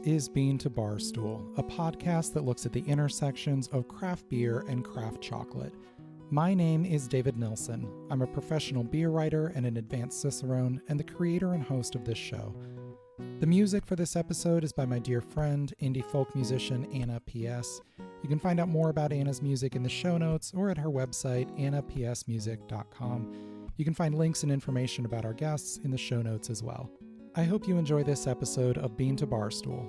is Bean to Barstool, a podcast that looks at the intersections of craft beer and craft chocolate. My name is David Nilsson. I'm a professional beer writer and an advanced cicerone, and the creator and host of this show. The music for this episode is by my dear friend, indie folk musician Anna P.S. You can find out more about Anna's music in the show notes or at her website, annapsmusic.com. You can find links and information about our guests in the show notes as well. I hope you enjoy this episode of Bean to Barstool.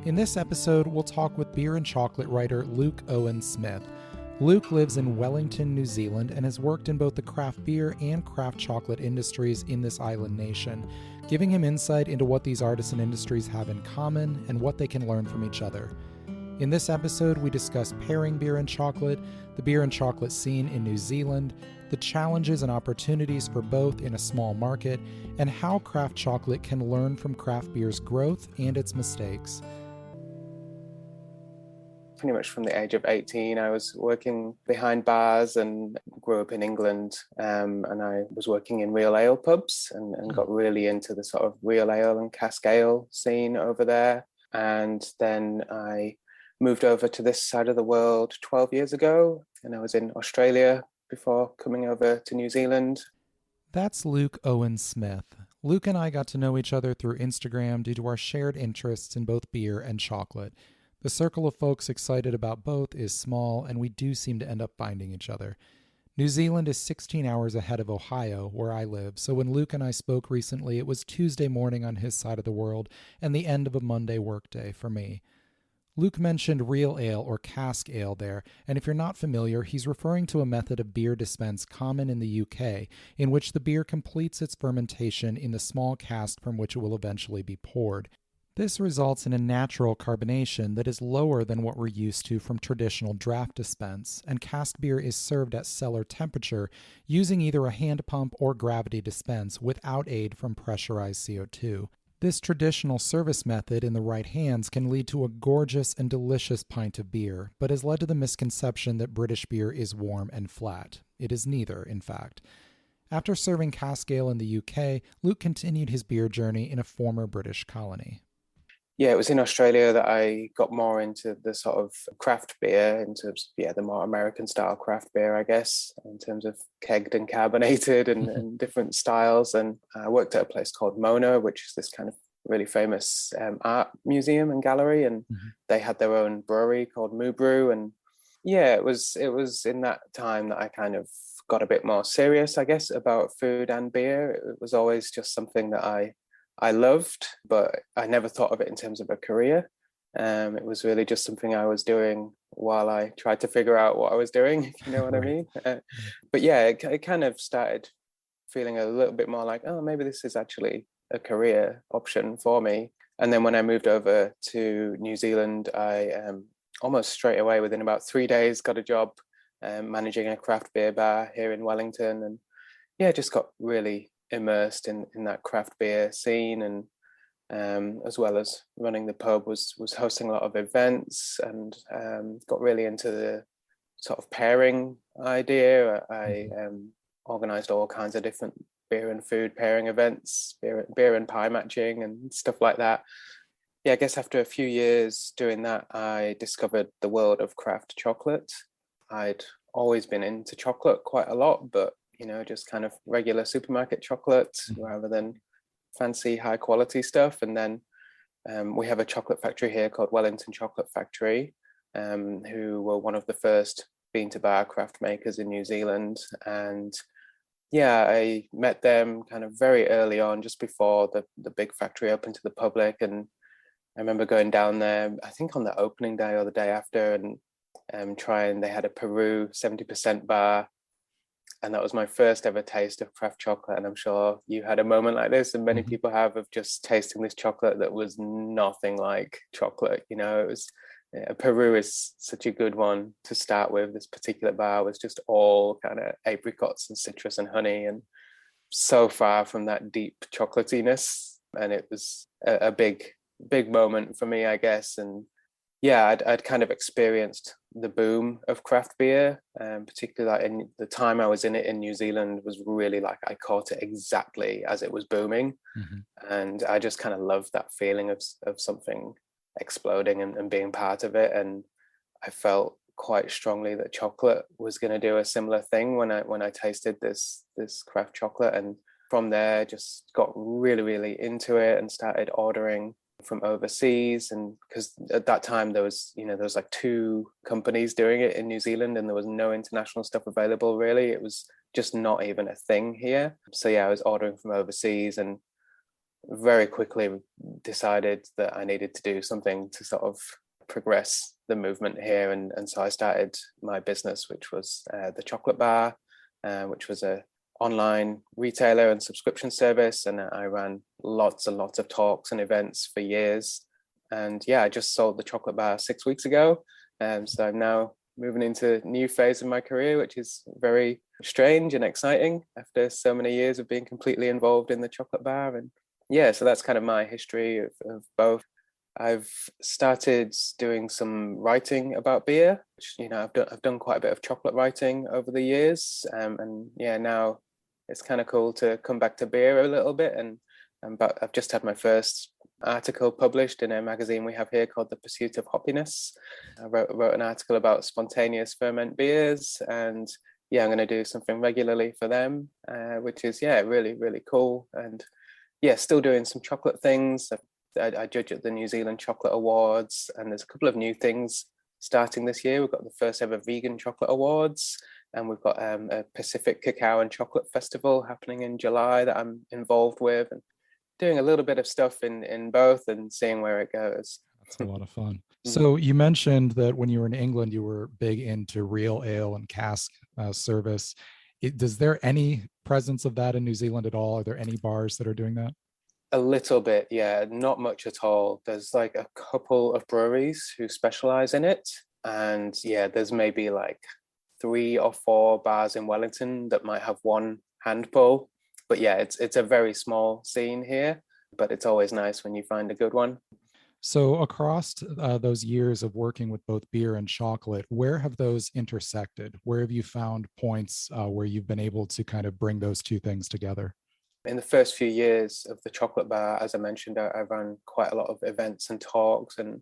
In this episode, we'll talk with beer and chocolate writer Luke Owen Smith. Luke lives in Wellington, New Zealand, and has worked in both the craft beer and craft chocolate industries in this island nation, giving him insight into what these artisan industries have in common and what they can learn from each other. In this episode, we discuss pairing beer and chocolate, the beer and chocolate scene in New Zealand, the challenges and opportunities for both in a small market, and how craft chocolate can learn from craft beer's growth and its mistakes. Pretty much from the age of 18, I was working behind bars and grew up in England. And I was working in real ale pubs and got really into the sort of real ale and cask ale scene over there. And then I moved over to this side of the world 12 years ago, and I was in Australia before coming over to New Zealand. That's Luke Owen Smith. Luke and I got to know each other through Instagram due to our shared interests in both beer and chocolate. The circle of folks excited about both is small, and we do seem to end up finding each other. New Zealand is 16 hours ahead of Ohio, where I live, so when Luke and I spoke recently, it was Tuesday morning on his side of the world and the end of a Monday workday for me. Luke mentioned real ale or cask ale there, and if you're not familiar, he's referring to a method of beer dispense common in the UK, in which the beer completes its fermentation in the small cask from which it will eventually be poured. This results in a natural carbonation that is lower than what we're used to from traditional draft dispense, and cask beer is served at cellar temperature using either a hand pump or gravity dispense without aid from pressurized CO2. This traditional service method in the right hands can lead to a gorgeous and delicious pint of beer, but has led to the misconception that British beer is warm and flat. It is neither, in fact. After serving cask ale in the UK, Luke continued his beer journey in a former British colony. Yeah, it was in Australia that I got more into the sort of craft beer, in terms of, the more American style craft beer, I guess, in terms of kegged and carbonated and different styles. And I worked at a place called Mona, which is this kind of really famous art museum and gallery. And they had their own brewery called Moo Brew. And yeah, it was in that time that I kind of got a bit more serious, I guess, about food and beer. It was always just something that I loved, but I never thought of it in terms of a career. It was really just something I was doing while I tried to figure out what I was doing, if you know what I mean. But yeah, it kind of started feeling a little bit more like, oh, maybe this is actually a career option for me. And then when I moved over to New Zealand, I almost straight away, within about 3 days, got a job managing a craft beer bar here in Wellington. And yeah, just got really immersed in that craft beer scene, and as well as running the pub, was hosting a lot of events, and got really into the sort of pairing idea. I organized all kinds of different beer and food pairing events, beer and pie matching and stuff like that. Yeah, I guess after a few years doing that, I discovered the world of craft chocolate. I'd always been into chocolate quite a lot, but just kind of regular supermarket chocolate rather than fancy high quality stuff. And then we have a chocolate factory here called Wellington Chocolate Factory, who were one of the first bean to bar craft makers in New Zealand. And yeah, I met them kind of very early on, just before the big factory opened to the public. And I remember going down there, I think on the opening day or the day after, and they had a Peru 70% bar. And that was my first ever taste of craft chocolate. And I'm sure you had a moment like this, and many people have, of just tasting this chocolate that was nothing like chocolate. Peru is such a good one to start with. This particular bar was just all kind of apricots and citrus and honey, and so far from that deep chocolatiness. And it was a big moment for me, I guess. And yeah, I'd kind of experienced the boom of craft beer, particularly like in the time I was in it in New Zealand was really like I caught it exactly as it was booming. Hmm. And I just kind of loved that feeling of something exploding and being part of it. And I felt quite strongly that chocolate was going to do a similar thing when I tasted this craft chocolate. And from there just got really, really into it and started ordering from overseas. And because at that time there was like two companies doing it in New Zealand and there was no international stuff available really. It was just not even a thing here. So yeah, I was ordering from overseas and very quickly decided that I needed to do something to sort of progress the movement here. And so I started my business, which was the Chocolate Bar, which was a online retailer and subscription service. And I ran lots and lots of talks and events for years. And yeah, I just sold the Chocolate Bar 6 weeks ago. So I'm now moving into a new phase of my career, which is very strange and exciting after so many years of being completely involved in the chocolate bar. And yeah, so that's kind of my history of both. I've started doing some writing about beer, which I've done quite a bit of chocolate writing over the years, and yeah, now it's kind of cool to come back to beer a little bit. But I've just had my first article published in a magazine we have here called The Pursuit of Hoppiness. I wrote an article about spontaneous ferment beers, and yeah, I'm going to do something regularly for them, which is yeah, really, really cool. And yeah, still doing some chocolate things. I judge at the New Zealand Chocolate Awards, and there's a couple of new things starting this year. We've got the first ever Vegan Chocolate Awards, and we've got a Pacific Cacao and Chocolate Festival happening in July that I'm involved with, and doing a little bit of stuff in both and seeing where it goes. That's a lot of fun. So you mentioned that when you were in England, you were big into real ale and cask service. Is there any presence of that in New Zealand at all? Are there any bars that are doing that? A little bit, yeah, not much at all. There's like a couple of breweries who specialize in it. And yeah, there's maybe like 3 or 4 bars in Wellington that might have one handful. But yeah, it's a very small scene here, but it's always nice when you find a good one. So across those years of working with both beer and chocolate, where have those intersected? Where have you found points where you've been able to kind of bring those two things together? In the first few years of the chocolate bar, as I mentioned, I ran quite a lot of events and talks, and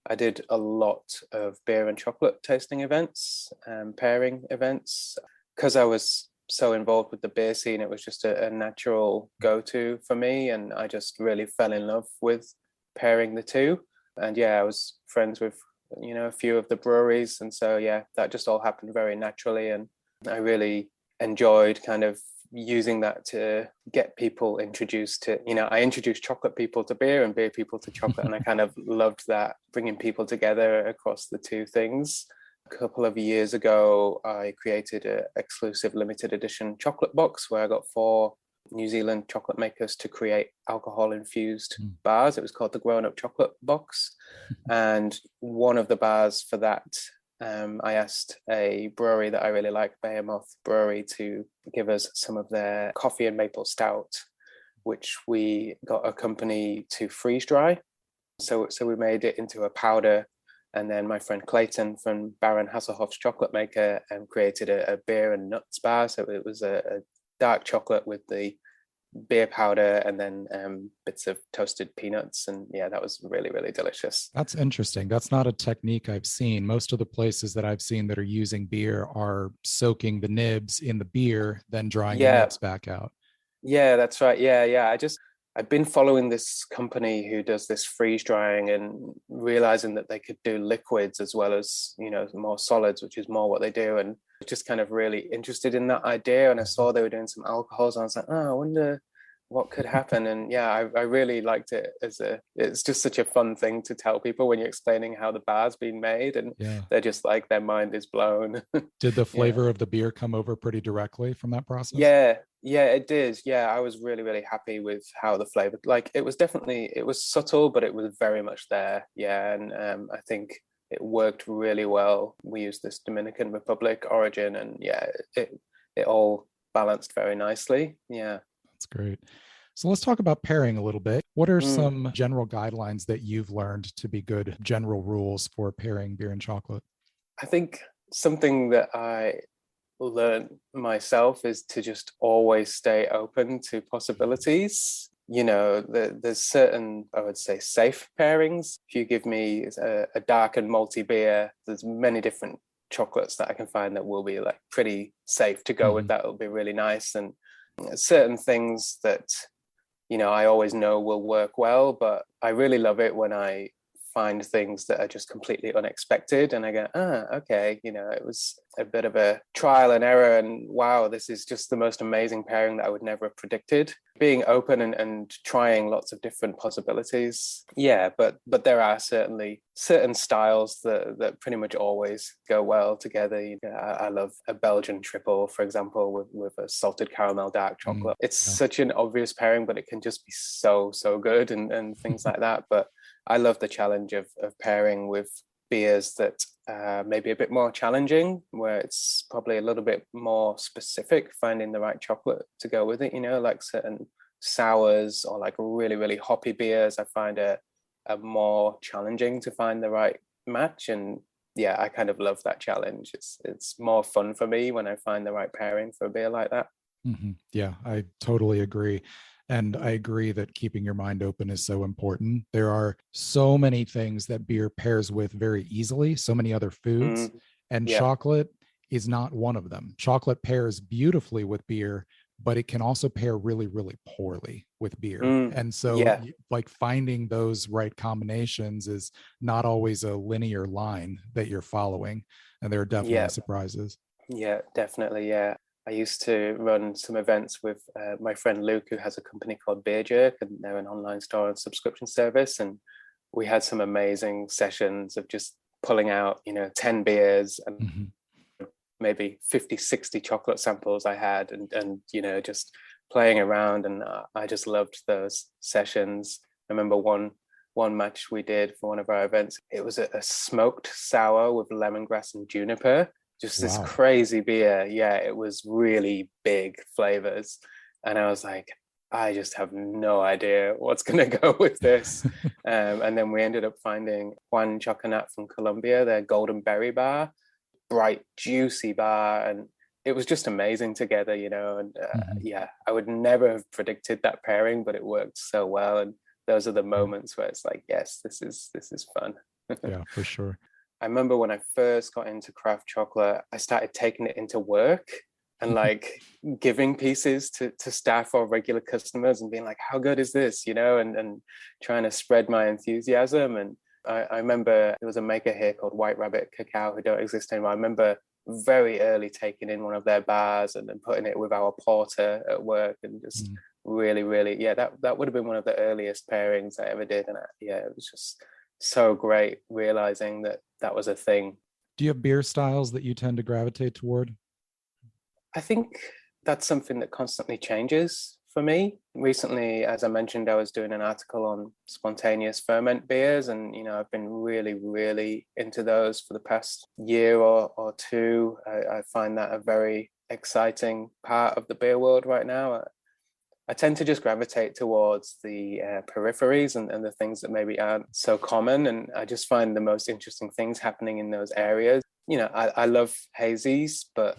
I did a lot of beer and chocolate tasting events, pairing events. Because I was so involved with the beer scene, it was just a natural go-to for me, and I just really fell in love with pairing the two. And yeah, I was friends with a few of the breweries, and so yeah, that just all happened very naturally, and I really enjoyed kind of using that to get people introduced to, I introduced chocolate people to beer and beer people to chocolate, and I kind of loved that, bringing people together across the two things. A couple of years ago, I created an exclusive limited edition chocolate box where I got 4 New Zealand chocolate makers to create alcohol infused bars. It was called the Grown Up Chocolate Box. And one of the bars for that, I asked a brewery that I really like, Behemoth Brewery, to give us some of their coffee and maple stout, which we got a company to freeze dry. So we made it into a powder. And then my friend Clayton from Baron Hasselhoff's chocolate maker created a beer and nuts bar. So it was a dark chocolate with the beer powder and then bits of toasted peanuts, and yeah, that was really, really delicious. That's interesting. That's not a technique I've seen. Most of the places that I've seen that are using beer are soaking the nibs in the beer, then drying the nibs back out. Yeah, that's right. Yeah. I've been following this company who does this freeze drying and realizing that they could do liquids as well as, more solids, which is more what they do. And just kind of really interested in that idea. And I saw they were doing some alcohols, and I was like, oh, I wonder what could happen. And yeah, I really liked it it's just such a fun thing to tell people when you're explaining how the bar's been made, and they're just like, their mind is blown. Did the flavor of the beer come over pretty directly from that process? Yeah, it did. Yeah, I was really, really happy with how the flavor, like it was subtle, but it was very much there. Yeah. And I think it worked really well. We used this Dominican Republic origin, and yeah, it all balanced very nicely. Yeah. That's great. So let's talk about pairing a little bit. What are Mm. some general guidelines that you've learned to be good general rules for pairing beer and chocolate? I think something that I learned myself is to just always stay open to possibilities. There's certain, I would say, safe pairings. If you give me a dark and malty beer, there's many different chocolates that I can find that will be like pretty safe to go with. That will be really nice. And certain things that, I always know will work well, but I really love it when I find things that are just completely unexpected and I go, okay, it was a bit of a trial and error, and wow, this is just the most amazing pairing that I would never have predicted. Being open and trying lots of different possibilities. Yeah, but there are certainly certain styles that pretty much always go well together. I love a Belgian triple, for example, with a salted caramel dark chocolate. It's such an obvious pairing, but it can just be so good and things like that. But I love the challenge of pairing with beers that may be a bit more challenging, where it's probably a little bit more specific, finding the right chocolate to go with it, like certain sours or like really hoppy beers. I find it more challenging to find the right match. And yeah, I kind of love that challenge. It's more fun for me when I find the right pairing for a beer like that. Yeah, I totally agree. And I agree that keeping your mind open is so important. There are so many things that beer pairs with very easily, so many other foods, and Yeah. chocolate is not one of them. Chocolate pairs beautifully with beer, but it can also pair really poorly with beer. And so Yeah. like finding those right combinations is not always a linear line that you're following. And there are definitely surprises. Yeah, definitely. Yeah. I used to run some events with my friend Luke, who has a company called Beer Jerk, and they're an online store and subscription service. And we had some amazing sessions of just pulling out, 10 beers and maybe 50, 60 chocolate samples I had, and just playing around. And I just loved those sessions. I remember one match we did for one of our events. It was a smoked sour with lemongrass and juniper. Just this crazy beer. Yeah, it was really big flavors. And I was like, I just have no idea what's going to go with this. And then we ended up finding Juan Choconat from Colombia, their golden berry bar, bright, juicy bar. And it was just amazing together, And yeah, I would never have predicted that pairing, but it worked so well. And those are the moments where it's like, yes, this is fun. Yeah, for sure. I remember when I first got into craft chocolate, I started taking it into work and like giving pieces to staff or regular customers and being like, how good is this? And trying to spread my enthusiasm. And I remember there was a maker here called White Rabbit Cacao who don't exist anymore. I remember very early taking in one of their bars and then putting it with our porter at work and just really, yeah, that would have been one of the earliest pairings I ever did. And it was just so great realizing that was a thing. Do you have beer styles that you tend to gravitate toward? I think that's something that constantly changes for me. Recently, as I mentioned, I was doing an article on spontaneous ferment beers, and I've been really into those for the past year or two. I find that a very exciting part of the beer world right now. I tend to just gravitate towards the peripheries and the things that maybe aren't so common. And I just find the most interesting things happening in those areas. I love hazies, but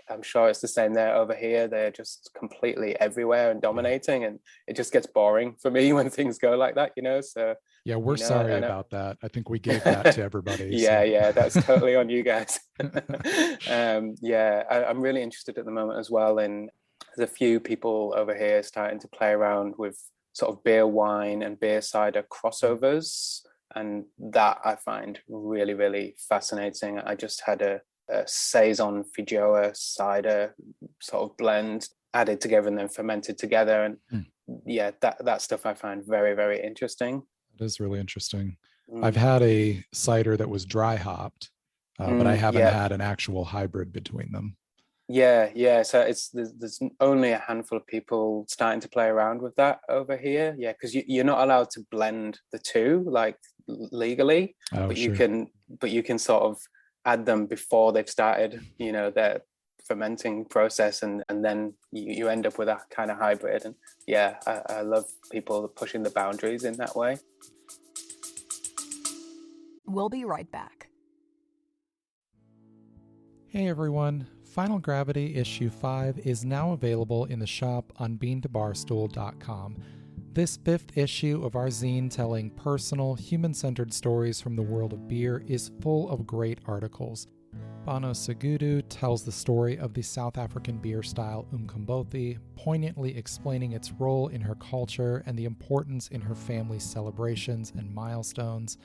I'm sure it's the same there over here. They're just completely everywhere and dominating. And it just gets boring for me when things go like that, So yeah, we're sorry about that. I think we gave that to everybody. Yeah, that's totally on you guys. I'm really interested at the moment as well in there's a few people over here starting to play around with sort of beer wine and beer cider crossovers, and that I find really fascinating. I just had a saison Feijoa cider sort of blend added together and then fermented together, and that stuff I find very interesting. It is really interesting. I've had a cider that was dry hopped, but I haven't had an actual hybrid between them. Yeah. So there's only a handful of people starting to play around with that over here. Yeah, because you're not allowed to blend the two like legally, but you can sort of add them before they've started, their fermenting process, and then you end up with that kind of hybrid. And yeah, I love people pushing the boundaries in that way. We'll be right back. Hey everyone, Final Gravity Issue 5 is now available in the shop on beantobarstool.com. This 5th issue of our zine telling personal, human-centered stories from the world of beer is full of great articles. Bano Segudu tells the story of the South African beer style Umkombothi, poignantly explaining its role in her culture and the importance in her family's celebrations and milestones.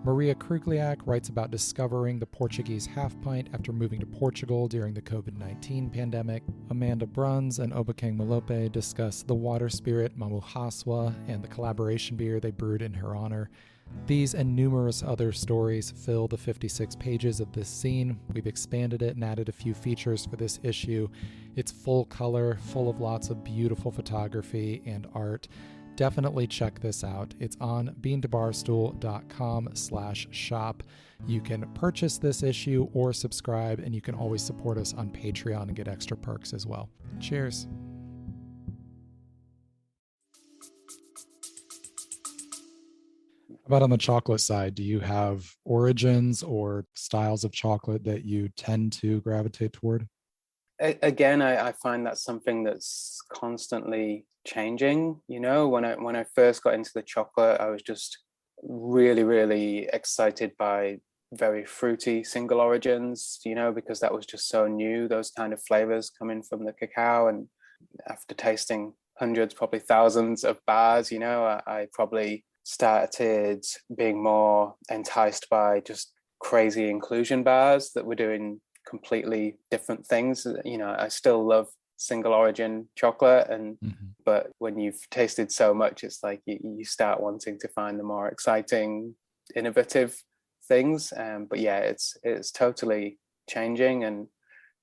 Maria Krugliak writes about discovering the Portuguese half pint after moving to Portugal during the COVID-19 pandemic. Amanda Bruns and Obakeng Malope discuss the water spirit Mamuhaswa and the collaboration beer they brewed in her honor. These and numerous other stories fill the 56 pages of this zine. We've expanded it and added a few features for this issue. It's full color, full of lots of beautiful photography and art. Definitely check this out. It's on beantobarstool.com/shop. You can purchase this issue or subscribe, and you can always support us on Patreon and get extra perks as well. Cheers. How about on the chocolate side? Do you have origins or styles of chocolate that you tend to gravitate toward? Again, I find that's something that's constantly changing. You know, when I first got into the chocolate, I was just really, really excited by very fruity single origins, you know, because that was just so new, those kind of flavors coming from the cacao. And after tasting hundreds, probably thousands of bars, you know, I probably started being more enticed by just crazy inclusion bars that were doing completely different things. You know, I still love single origin chocolate, and but when you've tasted so much, it's like you start wanting to find the more exciting, innovative things. But yeah, it's totally changing. And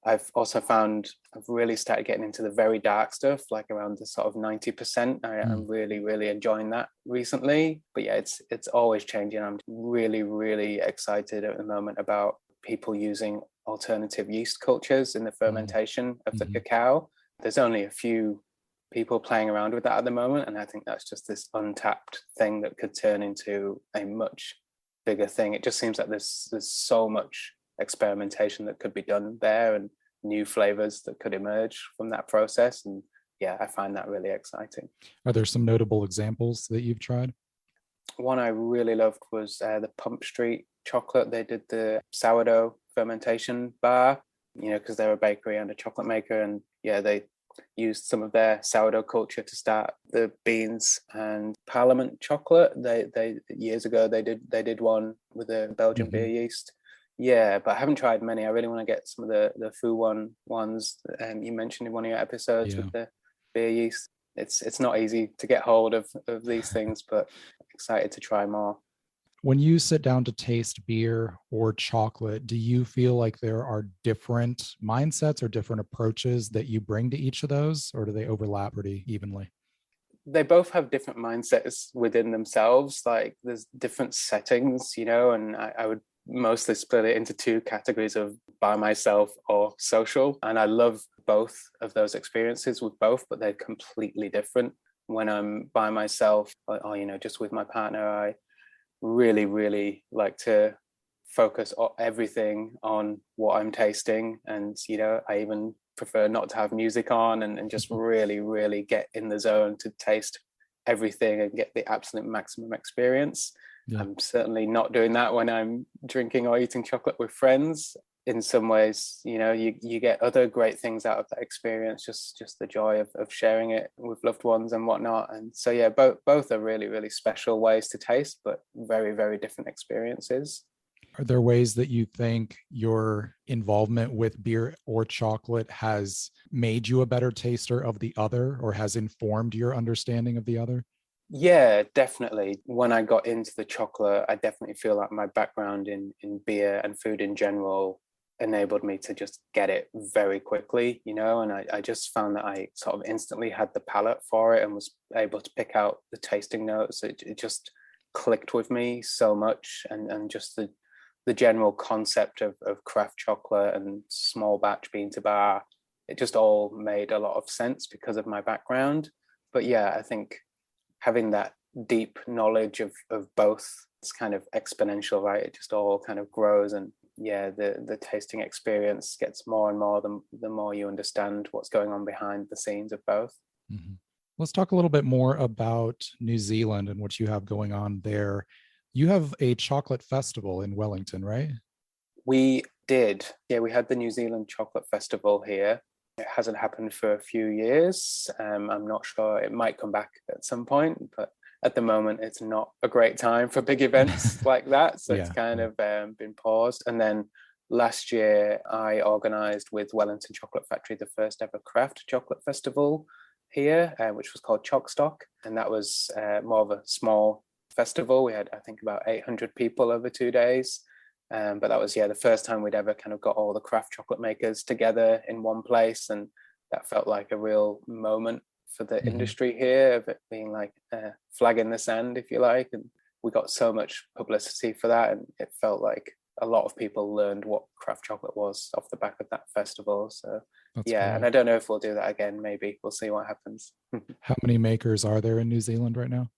I've also found I've really started getting into the very dark stuff, like around the sort of 90%. I'm really, really enjoying that recently. But yeah, it's always changing. I'm really, really excited at the moment about people using alternative yeast cultures in the fermentation of the cacao. There's only a few people playing around with that at the moment, and I think that's just this untapped thing that could turn into a much bigger thing. It just seems like there's so much experimentation that could be done there, and new flavors that could emerge from that process. And yeah, I find that really exciting. Are there some notable examples that you've tried? One I really loved was the Pump Street chocolate. They did the sourdough fermentation bar, you know, because they're a bakery and a chocolate maker, and yeah, they used some of their sourdough culture to start the beans and Parliament chocolate. They years ago they did one with the Belgian beer yeast. Yeah, but I haven't tried many. I really want to get some of the Foo ones you mentioned in one of your episodes with the beer yeast. It's not easy to get hold of these things, but excited to try more. When you sit down to taste beer or chocolate, do you feel like there are different mindsets or different approaches that you bring to each of those, or do they overlap pretty evenly? They both have different mindsets within themselves. Like there's different settings, you know, and I would mostly split it into two categories of by myself or social. And I love both of those experiences with both, but they're completely different. When I'm by myself or you know, just with my partner, I really, really like to focus everything on what I'm tasting. And, you know, I even prefer not to have music on and just really, really get in the zone to taste everything and get the absolute maximum experience. Yeah. I'm certainly not doing that when I'm drinking or eating chocolate with friends. In some ways, you know, you get other great things out of that experience, just the joy of sharing it with loved ones and whatnot. And so, yeah, both are really, really special ways to taste, but very, very different experiences. Are there ways that you think your involvement with beer or chocolate has made you a better taster of the other, or has informed your understanding of the other? Yeah, definitely. When I got into the chocolate, I definitely feel like my background in beer and food in general enabled me to just get it very quickly, you know, and I just found that I sort of instantly had the palate for it and was able to pick out the tasting notes. It just clicked with me so much, and just the general concept of craft chocolate and small batch bean to bar, it just all made a lot of sense because of my background. But yeah, I think having that deep knowledge of both, it's kind of exponential, right? It just all kind of grows, and yeah, the tasting experience gets more and more the more you understand what's going on behind the scenes of both. Mm-hmm. Let's talk a little bit more about New Zealand and what you have going on there. You have a chocolate festival in Wellington, right? We did. Yeah, we had the New Zealand Chocolate Festival here. It hasn't happened for a few years. I'm not sure. It might come back at some point, but at the moment, it's not a great time for big events like that. So it's kind of been paused. And then last year, I organised with Wellington Chocolate Factory the first ever craft chocolate festival here, which was called Chockstock. And that was more of a small festival. We had, I think, about 800 people over 2 days. But that was, the first time we'd ever kind of got all the craft chocolate makers together in one place. And that felt like a real moment for the industry here, of it being like a flag in the sand, if you like. And we got so much publicity for that. And it felt like a lot of people learned what craft chocolate was off the back of that festival. So that's cool. And I don't know if we'll do that again. Maybe we'll see what happens. How many makers are there in New Zealand right now?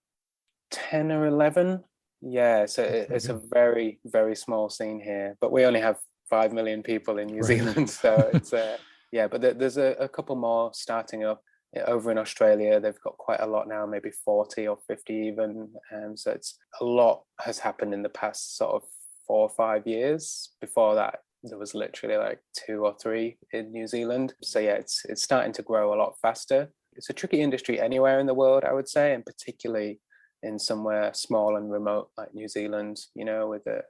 10 or 11. Yeah, so it's a very, very small scene here, but we only have 5 million people in New Zealand. So it's but there's a couple more starting up over in Australia. They've got quite a lot now, maybe 40 or 50 even. So it's a lot has happened in the past sort of 4 or 5 years. Before that, there was literally like 2 or 3 in New Zealand. So yeah, it's starting to grow a lot faster. It's a tricky industry anywhere in the world, I would say, and particularly in somewhere small and remote like New Zealand, with a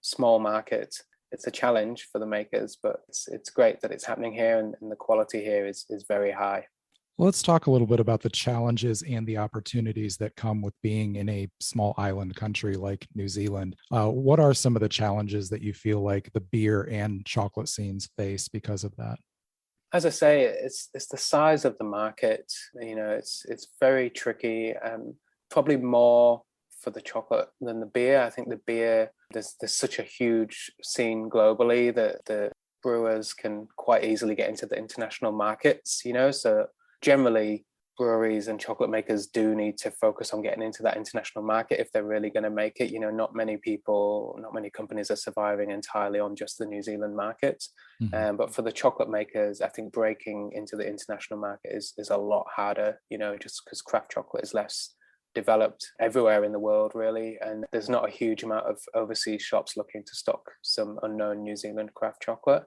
small market. It's a challenge for the makers, but it's great that it's happening here, and the quality here is very high. Let's talk a little bit about the challenges and the opportunities that come with being in a small island country like New Zealand. What are some of the challenges that you feel like the beer and chocolate scenes face because of that? As I say, it's the size of the market. It's very tricky. Probably more for the chocolate than the beer. I think the beer, there's such a huge scene globally that the brewers can quite easily get into the international markets, so generally breweries and chocolate makers do need to focus on getting into that international market if they're really going to make it. Not many companies are surviving entirely on just the New Zealand market. But for the chocolate makers, I think breaking into the international market is a lot harder, just because craft chocolate is less developed everywhere in the world, really, and there's not a huge amount of overseas shops looking to stock some unknown New Zealand craft chocolate.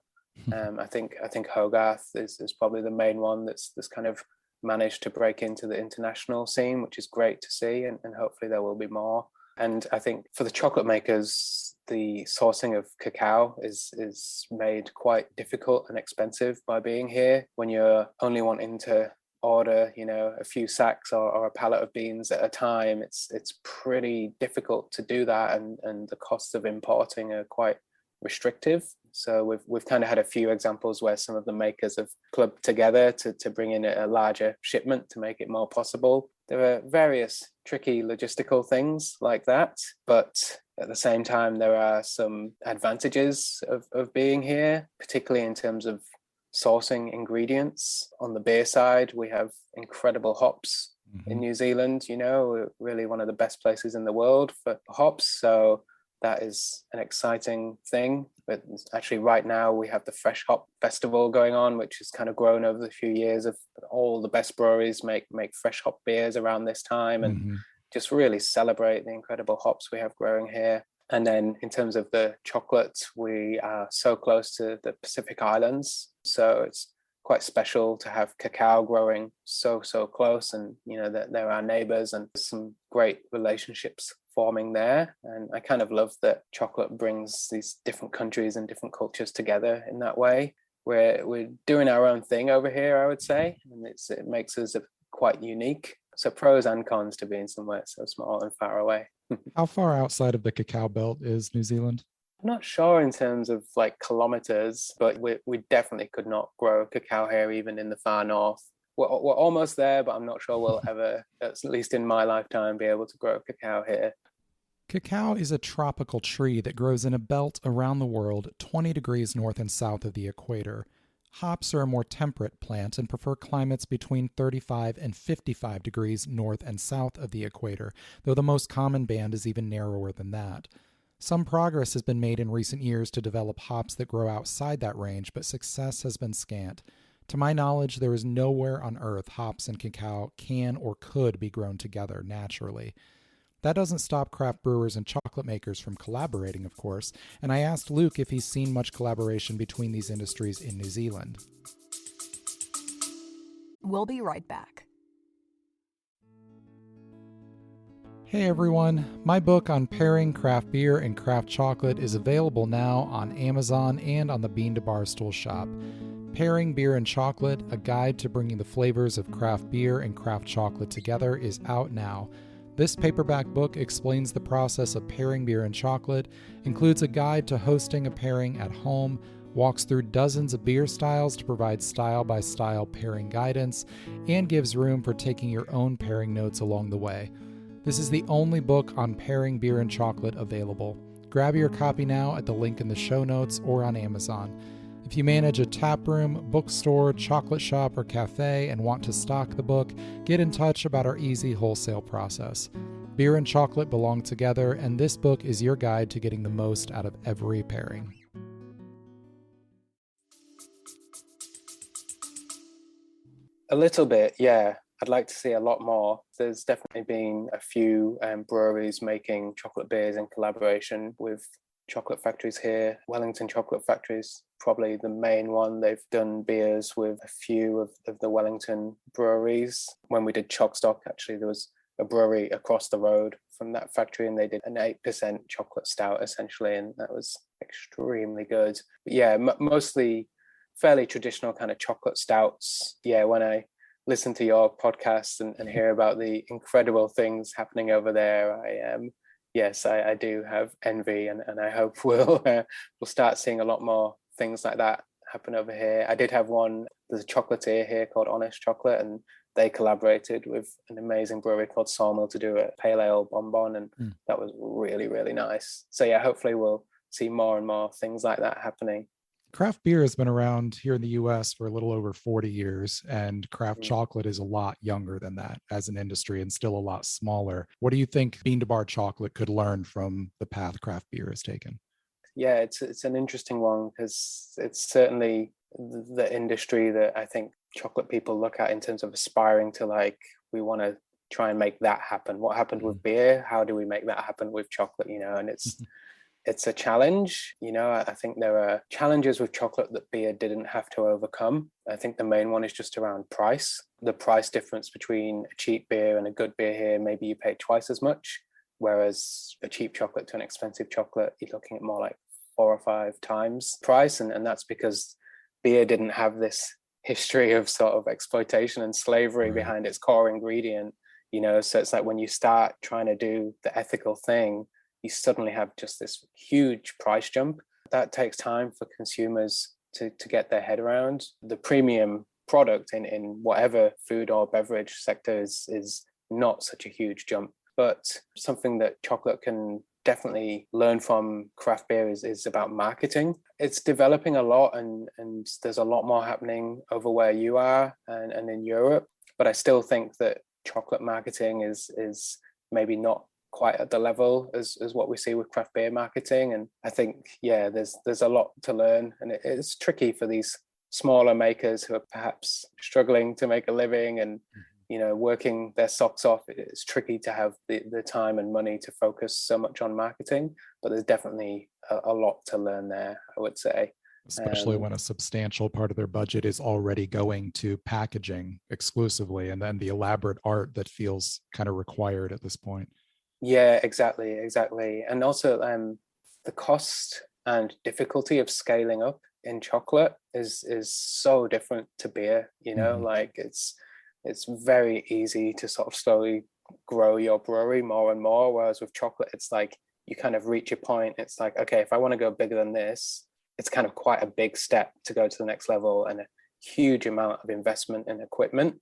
I think Hogarth is probably the main one that's kind of managed to break into the international scene, which is great to see, and hopefully there will be more. And I think for the chocolate makers, the sourcing of cacao is made quite difficult and expensive by being here. When you're only wanting to order a few sacks or a pallet of beans at a time, it's pretty difficult to do that, and the costs of importing are quite restrictive. So we've kind of had a few examples where some of the makers have clubbed together to bring in a larger shipment to make it more possible. There are various tricky logistical things like that, but at the same time there are some advantages of being here, particularly in terms of sourcing ingredients. On the beer side, we have incredible hops in New Zealand. We're really one of the best places in the world for hops, so that is an exciting thing. But actually right now we have the Fresh Hop Festival going on, which has kind of grown over the few years. Of all the best breweries make fresh hop beers around this time, and just really celebrate the incredible hops we have growing here. And then in terms of the chocolate, we are so close to the Pacific Islands. So it's quite special to have cacao growing so close, and that they're our neighbors, and some great relationships forming there. And I kind of love that chocolate brings these different countries and different cultures together in that way. We're doing our own thing over here, I would say, and it makes us quite unique. So pros and cons to being somewhere so small and far away. How far outside of the cacao belt is New Zealand? I'm not sure in terms of like kilometers, but we definitely could not grow cacao here, even in the far north. We're almost there, but I'm not sure we'll ever, at least in my lifetime, be able to grow cacao here. Cacao is a tropical tree that grows in a belt around the world 20 degrees north and south of the equator. Hops are a more temperate plant and prefer climates between 35 and 55 degrees north and south of the equator, though the most common band is even narrower than that. Some progress has been made in recent years to develop hops that grow outside that range, but success has been scant. To my knowledge, there is nowhere on Earth hops and cacao can or could be grown together naturally. That doesn't stop craft brewers and chocolate makers from collaborating, of course, and I asked Luke if he's seen much collaboration between these industries in New Zealand. We'll be right back. Hey everyone, my book on pairing craft beer and craft chocolate is available now on Amazon and on the Bean to Barstool shop. Pairing Beer and Chocolate, a guide to bringing the flavors of craft beer and craft chocolate together, is out now. This paperback book explains the process of pairing beer and chocolate, includes a guide to hosting a pairing at home, walks through dozens of beer styles to provide style-by-style pairing guidance, and gives room for taking your own pairing notes along the way. This is the only book on pairing beer and chocolate available. Grab your copy now at the link in the show notes or on Amazon. If you manage a taproom, bookstore, chocolate shop, or cafe and want to stock the book, get in touch about our easy wholesale process. Beer and chocolate belong together, and this book is your guide to getting the most out of every pairing. A little bit, yeah. I'd like to see a lot more. There's definitely been a few breweries making chocolate beers in collaboration with chocolate factories here. Wellington Chocolate Factory is probably the main one. They've done beers with a few of the Wellington breweries. When we did Chockstock, actually, there was a brewery across the road from that factory, and they did an 8% chocolate stout, essentially, and that was extremely good. But yeah, mostly fairly traditional kind of chocolate stouts. Yeah, when I listen to your podcast and hear about the incredible things happening over there, I do have envy, and I hope we'll start seeing a lot more things like that happen over here. I did have one. There's a chocolatier here called Honest Chocolate, and they collaborated with an amazing brewery called Sawmill to do a pale ale bonbon, and that was really, really nice. So yeah, hopefully we'll see more and more things like that happening. Craft beer has been around here in the US for a little over 40 years, and craft chocolate is a lot younger than that as an industry and still a lot smaller. What do you think Bean to Bar Chocolate could learn from the path craft beer has taken? Yeah, it's an interesting one, because it's certainly the industry that I think chocolate people look at in terms of aspiring to, like, we want to try and make that happen. What happened with beer? How do we make that happen with chocolate? And it's a challenge. I think there are challenges with chocolate that beer didn't have to overcome. I think the main one is just around price. The price difference between a cheap beer and a good beer here, maybe you pay twice as much, whereas a cheap chocolate to an expensive chocolate, you're looking at more like 4 or 5 times price. And that's because beer didn't have this history of sort of exploitation and slavery behind its core ingredient. So it's like when you start trying to do the ethical thing, you suddenly have just this huge price jump. That takes time for consumers to get their head around. The premium product in whatever food or beverage sector is not such a huge jump. But something that chocolate can definitely learn from craft beer is about marketing. It's developing a lot, and there's a lot more happening over where you are and in Europe. But I still think that chocolate marketing is maybe not quite at the level as what we see with craft beer marketing. And I think, there's a lot to learn, and it's tricky for these smaller makers who are perhaps struggling to make a living and working their socks off. It's tricky to have the time and money to focus so much on marketing, but there's definitely a lot to learn there, I would say. Especially when a substantial part of their budget is already going to packaging exclusively, and then the elaborate art that feels kind of required at this point. Yeah, exactly. And also the cost and difficulty of scaling up in chocolate is so different to beer. Like it's very easy to sort of slowly grow your brewery more and more, whereas with chocolate, it's like you kind of reach a point. It's like, okay, if I want to go bigger than this, it's kind of quite a big step to go to the next level, and a huge amount of investment in equipment.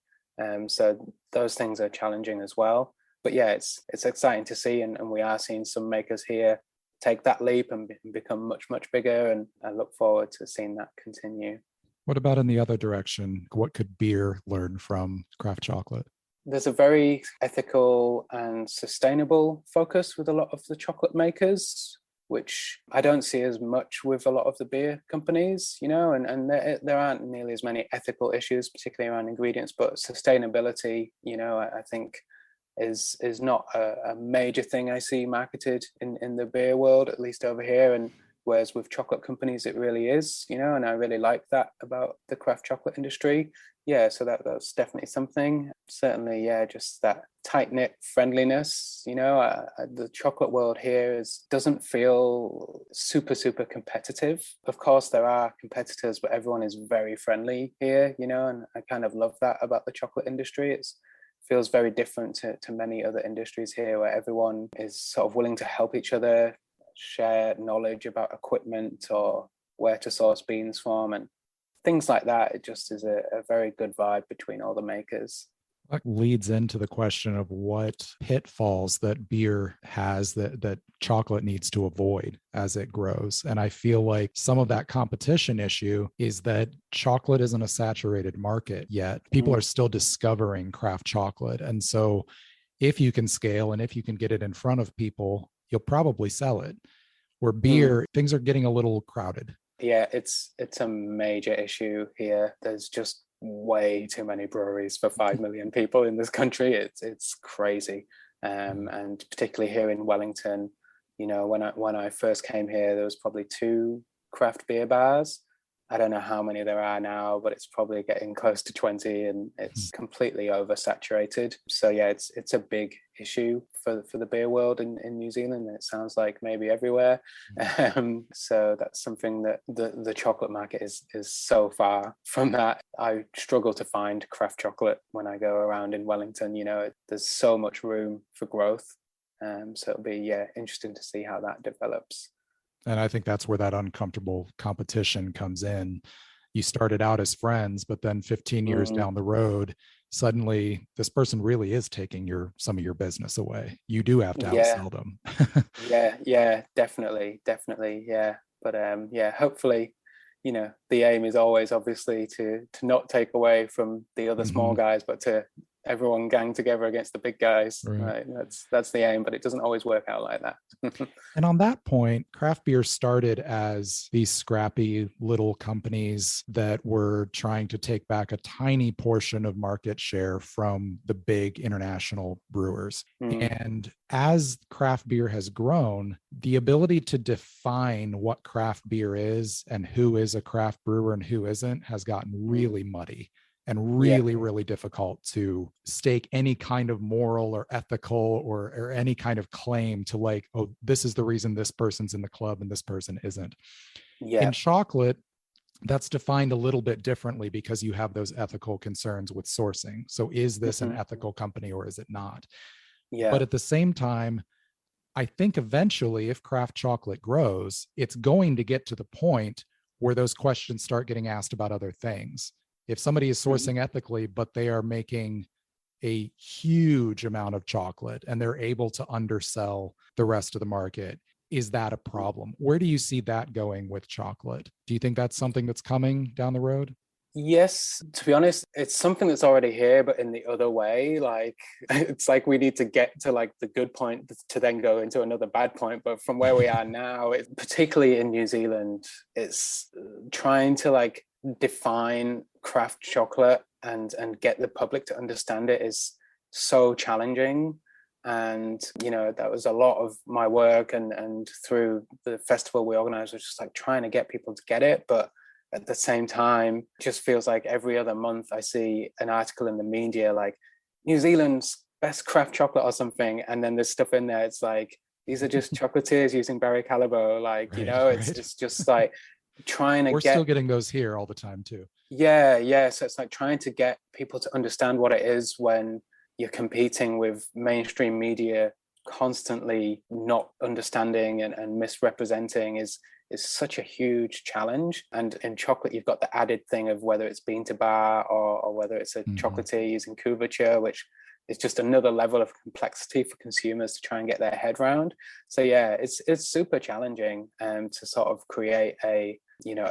So those things are challenging as well. But yeah, it's exciting to see, and we are seeing some makers here take that leap and become much, much bigger, and I look forward to seeing that continue. What about in the other direction? What could beer learn from craft chocolate? There's a very ethical and sustainable focus with a lot of the chocolate makers, which I don't see as much with a lot of the beer companies, and there aren't nearly as many ethical issues, particularly around ingredients, but sustainability, I think is not a major thing I see marketed in the beer world, at least over here. And whereas with chocolate companies, it really is, and I really like that about the craft chocolate industry. Yeah, so that's definitely something. Certainly, yeah, just that tight-knit friendliness, the chocolate world here doesn't feel super, super competitive. Of course, there are competitors, but everyone is very friendly here, and I kind of love that about the chocolate industry. It feels very different to many other industries here, where everyone is sort of willing to help each other, share knowledge about equipment or where to source beans from and things like that. It just is a very good vibe between all the makers. That leads into the question of what pitfalls that beer has that chocolate needs to avoid as it grows. And I feel like some of that competition issue is that chocolate isn't a saturated market yet. People are still discovering craft chocolate. And so if you can scale and if you can get it in front of people, you'll probably sell it. Where beer, things are getting a little crowded. Yeah, it's a major issue here. There's just way too many breweries for 5 million people in this country. It's crazy. And particularly here in Wellington, when I first came here, there was probably 2 craft beer bars. I don't know how many there are now, but it's probably getting close to 20, and it's completely oversaturated. So yeah, it's a big issue for the beer world in New Zealand, and it sounds like maybe everywhere. So that's something that the chocolate market is so far from that. I struggle to find craft chocolate when I go around in Wellington. There's so much room for growth. So it'll be interesting to see how that develops. And I think that's where that uncomfortable competition comes in. You started out as friends, but then 15 years down the road, suddenly this person really is taking some of your business away. You do have to outsell them. Yeah, definitely. Yeah. But hopefully, the aim is always obviously to not take away from the other small guys, but to everyone gang together against the big guys. Right. That's the aim, but it doesn't always work out like that. And on that point, craft beer started as these scrappy little companies that were trying to take back a tiny portion of market share from the big international brewers. And as craft beer has grown, the ability to define what craft beer is and who is a craft brewer and who isn't has gotten really muddy. And really difficult to stake any kind of moral or ethical or any kind of claim to like, oh, this is the reason this person's in the club and this person isn't. In chocolate, that's defined a little bit differently because you have those ethical concerns with sourcing. So is this an ethical company or is it not? But at the same time, I think eventually if craft chocolate grows, it's going to get to the point where those questions start getting asked about other things. If somebody is sourcing ethically, but they are making a huge amount of chocolate and they're able to undersell the rest of the market, is that a problem? Where do you see that going with chocolate? Do you think that's something that's coming down the road? Yes, to be honest, it's something that's already here, but in the other way. Like, it's like we need to get to like the good point to then go into another bad point. But from where we are now, particularly in New Zealand, it's trying to like define craft chocolate and get the public to understand it is so challenging. And that was a lot of my work, and through the festival we organized was just like trying to get people to get it. But at the same time, it just feels like every other month I see an article in the media like New Zealand's best craft chocolate or something, and then there's stuff in there, it's like these are just chocolatiers using Barry Callebaut, like it's just like trying to We're still getting those here all the time too. So it's like trying to get people to understand what it is when you're competing with mainstream media constantly not understanding and misrepresenting is such a huge challenge. And in chocolate you've got the added thing of whether it's bean to bar or whether it's a chocolatier using couverture, which it's just another level of complexity for consumers to try and get their head around. So yeah, it's super challenging to sort of create a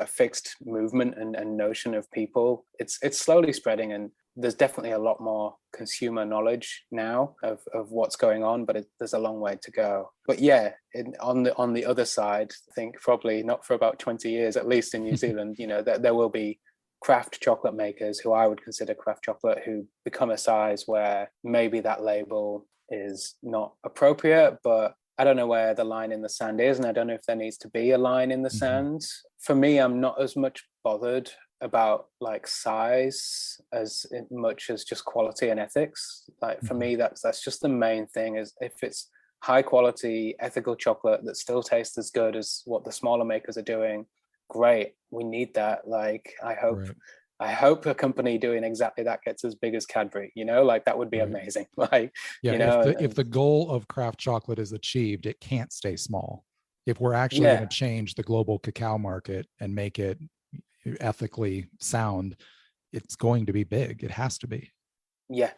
fixed movement and notion of people. It's slowly spreading, and there's definitely a lot more consumer knowledge now of what's going on, but there's a long way to go. But yeah, on the other side, I think probably not for about 20 years, at least in New Zealand, there will be craft chocolate makers who I would consider craft chocolate who become a size where maybe that label is not appropriate, but I don't know where the line in the sand is, and I don't know if there needs to be a line in the sand. For me, I'm not as much bothered about like size as much as just quality and ethics. Like for me, that's just the main thing, is if it's high quality ethical chocolate that still tastes as good as what the smaller makers are doing, great. We need that. Like I hope a company doing exactly that gets as big as Cadbury, like that would be amazing. Like, if the goal of craft chocolate is achieved, it can't stay small. If we're actually going to change the global cacao market and make it ethically sound, it's going to be big. It has to be. Yeah,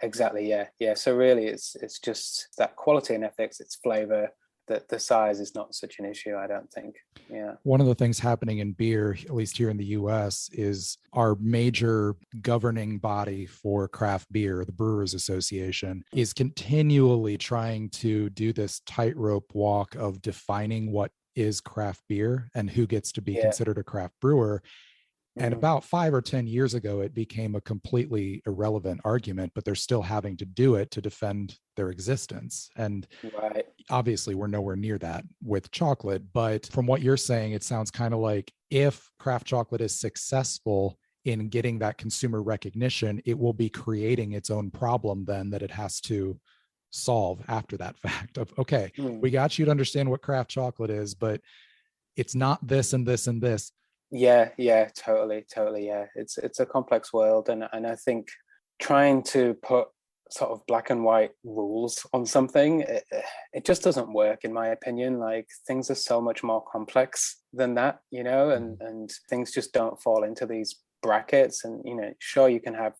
exactly. Yeah. So really it's just that quality and ethics, it's flavor, that the size is not such an issue, I don't think. Yeah. One of the things happening in beer, at least here in the US, is our major governing body for craft beer, the Brewers Association, is continually trying to do this tightrope walk of defining what is craft beer and who gets to be considered a craft brewer. And about 5 or 10 years ago, it became a completely irrelevant argument, but they're still having to do it to defend their existence. And obviously, we're nowhere near that with chocolate. But from what you're saying, it sounds kind of like if craft chocolate is successful in getting that consumer recognition, it will be creating its own problem then that it has to solve after that fact of, okay, we got you to understand what craft chocolate is, but it's not this and this and this. Yeah, totally. Yeah, it's a complex world, and I think trying to put sort of black and white rules on something, it just doesn't work, in my opinion. Like things are so much more complex than that, and things just don't fall into these brackets. And sure, you can have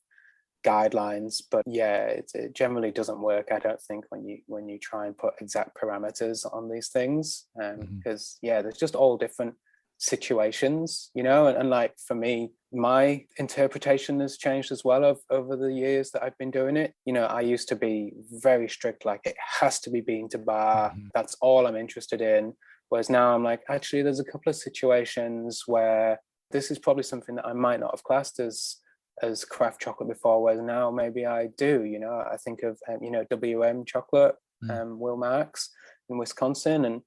guidelines, but it generally doesn't work, I don't think, when you try and put exact parameters on these things, because there's just all different situations, and like for me, my interpretation has changed as well over the years that I've been doing it. I used to be very strict, like it has to be bean to bar, that's all I'm interested in, whereas now I'm like, actually there's a couple of situations where this is probably something that I might not have classed as craft chocolate before, whereas now maybe I do. I think of WM chocolate, Will Marks in Wisconsin, and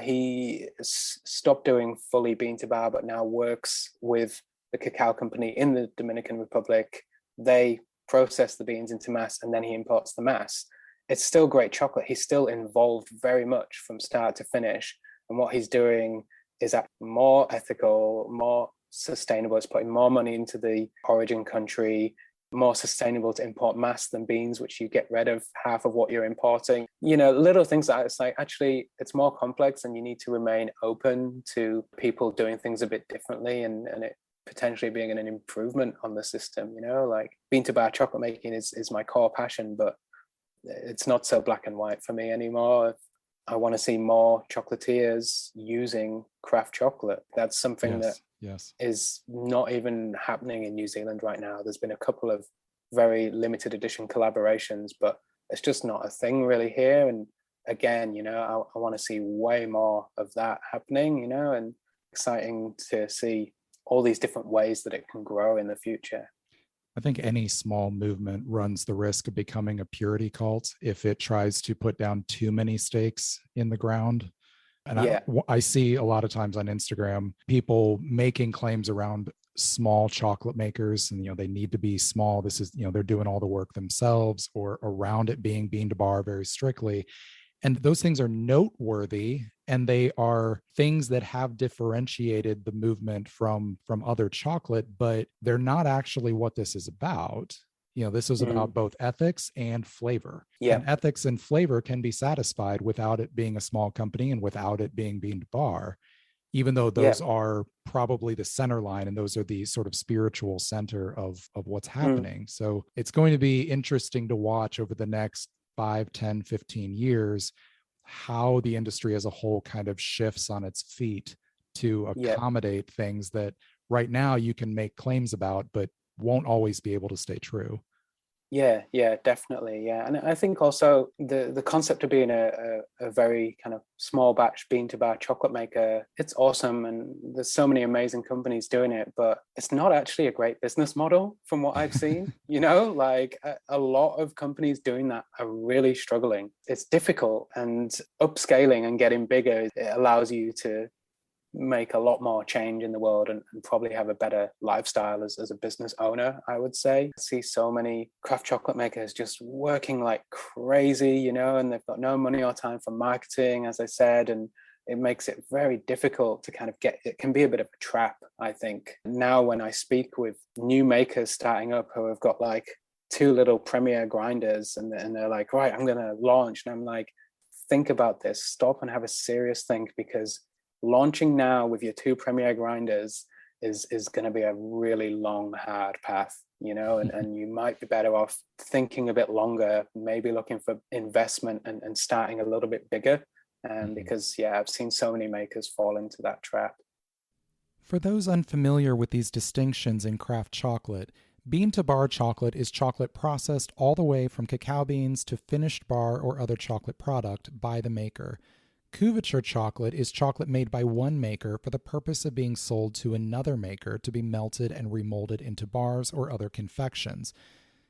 he stopped doing fully bean to bar, but now works with the cacao company in the Dominican Republic. They process the beans into mass, and then he imports the mass. It's still great chocolate. He's still involved very much from start to finish. And what he's doing is more ethical, more sustainable. It's putting more money into the origin country, more sustainable to import mass than beans, which you get rid of half of what you're importing. Little things that it's like, actually, it's more complex, and you need to remain open to people doing things a bit differently, and it potentially being an improvement on the system. Like bean to bar chocolate making is my core passion, but it's not so black and white for me anymore. I want to see more chocolatiers using craft chocolate. That's something that is not even happening in New Zealand right now. There's been a couple of very limited edition collaborations, but it's just not a thing really here. And again, I want to see way more of that happening, and exciting to see all these different ways that it can grow in the future. I think any small movement runs the risk of becoming a purity cult if it tries to put down too many stakes in the ground. And I see a lot of times on Instagram, people making claims around small chocolate makers, and, they need to be small. This is, they're doing all the work themselves, or around it being bean to bar very strictly. And those things are noteworthy, and they are things that have differentiated the movement from other chocolate, but they're not actually what this is about. This is about both ethics and flavor. And ethics and flavor can be satisfied without it being a small company and without it being bean to bar. even though Yeah. those are probably the center line and those are the sort of spiritual center of what's happening. So it's going to be interesting to watch over the next 5, 10, 15 years how the industry as a whole kind of shifts on its feet to accommodate things that right now you can make claims about, but won't always be able to stay true. Yeah, definitely. Yeah. And I think also the concept of being a very kind of small batch bean to bar chocolate maker, it's awesome. And there's so many amazing companies doing it, but it's not actually a great business model from what I've seen. Like a lot of companies doing that are really struggling. It's difficult, and upscaling and getting bigger, it allows you to make a lot more change in the world and probably have a better lifestyle as a business owner, I would say. I see so many craft chocolate makers just working like crazy, and they've got no money or time for marketing, as I said, and it makes it very difficult to kind of it can be a bit of a trap, I think. Now when I speak with new makers starting up who have got like 2 little Premier grinders and they're like, right, I'm going to launch. And I'm like, think about this, stop and have a serious think, because launching now with your 2 Premier grinders is going to be a really long, hard path, and you might be better off thinking a bit longer, maybe looking for investment and starting a little bit bigger. Because, I've seen so many makers fall into that trap. For those unfamiliar with these distinctions in craft chocolate, bean to bar chocolate is chocolate processed all the way from cacao beans to finished bar or other chocolate product by the maker. Couverture chocolate is chocolate made by one maker for the purpose of being sold to another maker to be melted and remolded into bars or other confections.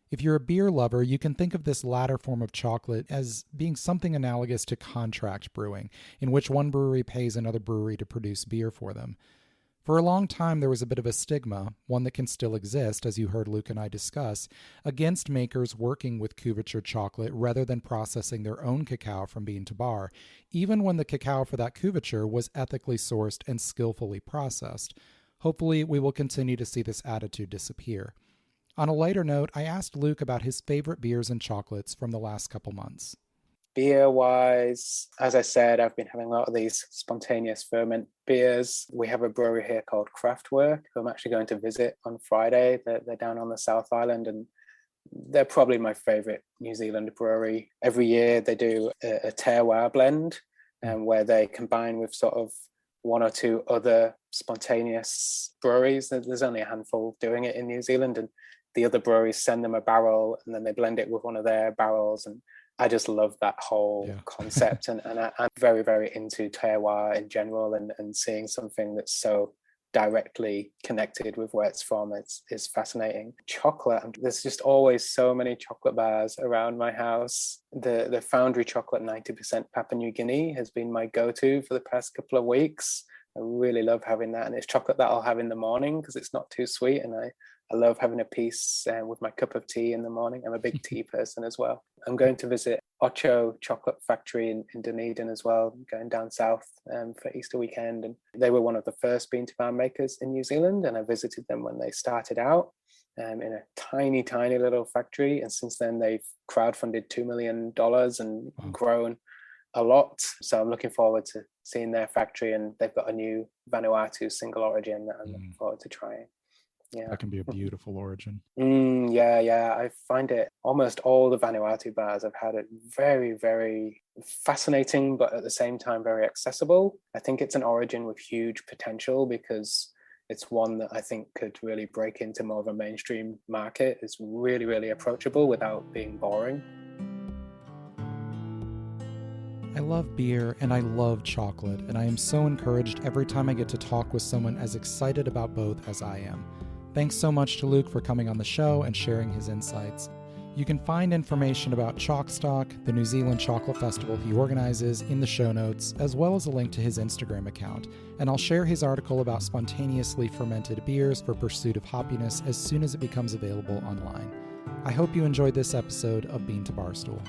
If you're a beer lover, you can think of this latter form of chocolate as being something analogous to contract brewing, in which one brewery pays another brewery to produce beer for them. For a long time, there was a bit of a stigma, one that can still exist, as you heard Luke and I discuss, against makers working with couverture chocolate rather than processing their own cacao from bean to bar, even when the cacao for that couverture was ethically sourced and skillfully processed. Hopefully, we will continue to see this attitude disappear. On a lighter note, I asked Luke about his favorite beers and chocolates from the last couple months. Beer-wise, as I said, I've been having a lot of these spontaneous ferment beers. We have a brewery here called Craftwork, who I'm actually going to visit on Friday. They're down on the South Island, and they're probably my favorite New Zealand brewery. Every year they do a terroir blend, where they combine with sort of 1 or 2 other spontaneous breweries. There's only a handful doing it in New Zealand, and the other breweries send them a barrel, and then they blend it with one of their barrels. And I just love that whole concept. And I'm very, very into terroir in general, and seeing something that's so directly connected with where it's from is fascinating. Chocolate, there's just always so many chocolate bars around my house. The Foundry chocolate 90% Papua New Guinea has been my go-to for the past couple of weeks. I really love having that, and it's chocolate that I'll have in the morning because it's not too sweet, and I love having a piece with my cup of tea in the morning. I'm a big tea person as well. I'm going to visit Ocho Chocolate Factory in Dunedin as well, going down south for Easter weekend. And they were one of the first bean to bar makers in New Zealand, and I visited them when they started out in a tiny, tiny little factory. And since then, they've crowdfunded $2 million and grown a lot. So I'm looking forward to seeing their factory, and they've got a new Vanuatu single origin that I'm looking forward to trying. Yeah, that can be a beautiful origin. Yeah. I find it almost all the Vanuatu bars I've had it very, very fascinating, but at the same time very accessible. I think it's an origin with huge potential because it's one that I think could really break into more of a mainstream market. It's really, really approachable without being boring. I love beer and I love chocolate, and I am so encouraged every time I get to talk with someone as excited about both as I am. Thanks so much to Luke for coming on the show and sharing his insights. You can find information about Chalkstock, the New Zealand Chocolate Festival he organizes, in the show notes, as well as a link to his Instagram account. And I'll share his article about spontaneously fermented beers for pursuit of happiness as soon as it becomes available online. I hope you enjoyed this episode of Bean to Barstool.